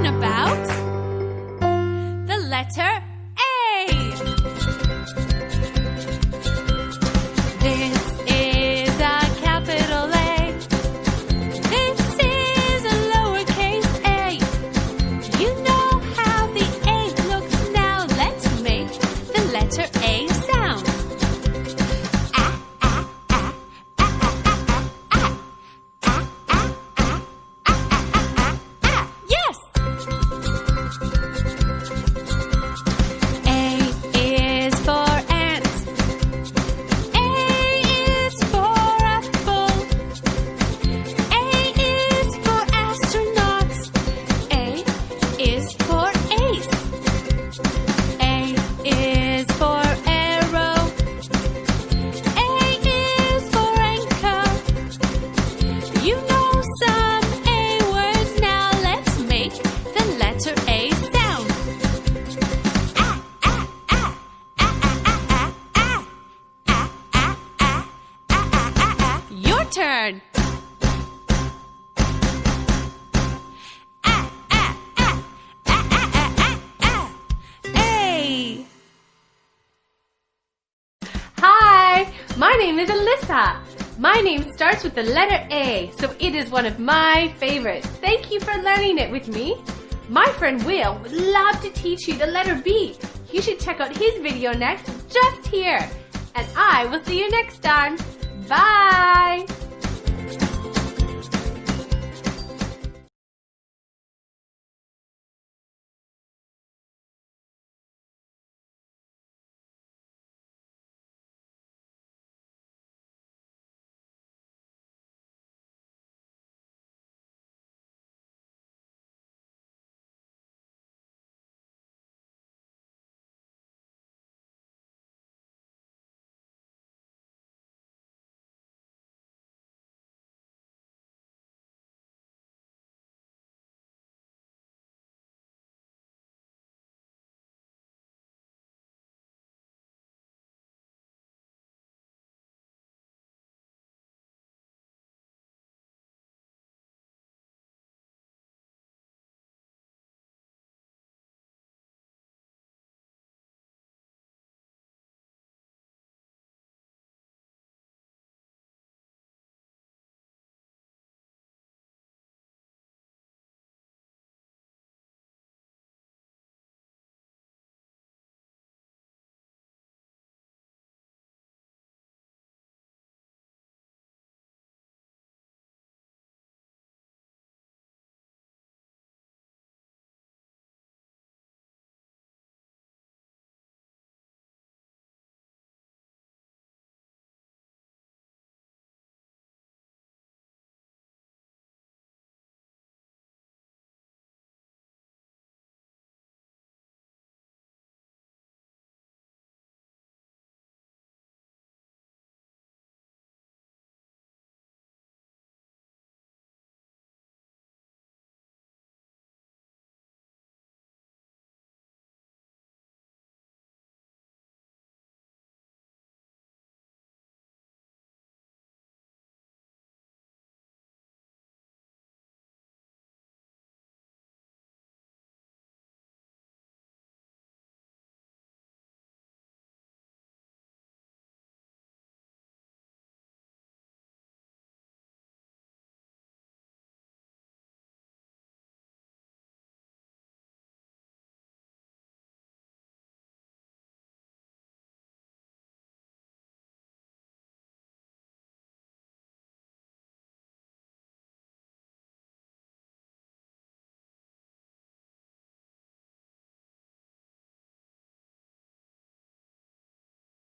learn about the letter A. This is a capital A. This is a lowercase a. You know how the A looks now. Let's make the letter A sound. Yes! A is for ant. A is for apple. A is for astronaut. A is for ace. A is for arrow. A is for anchor. You know some A words now. Let's make the letter A sound. Your turn. A. Hi, my name is Alyssa. My name starts with the letter A, so it is one of my favorites. Thank you for learning it with me. My friend Will would love to teach you the letter B. You should check out his video next, just here. And I will see you next time. Bye!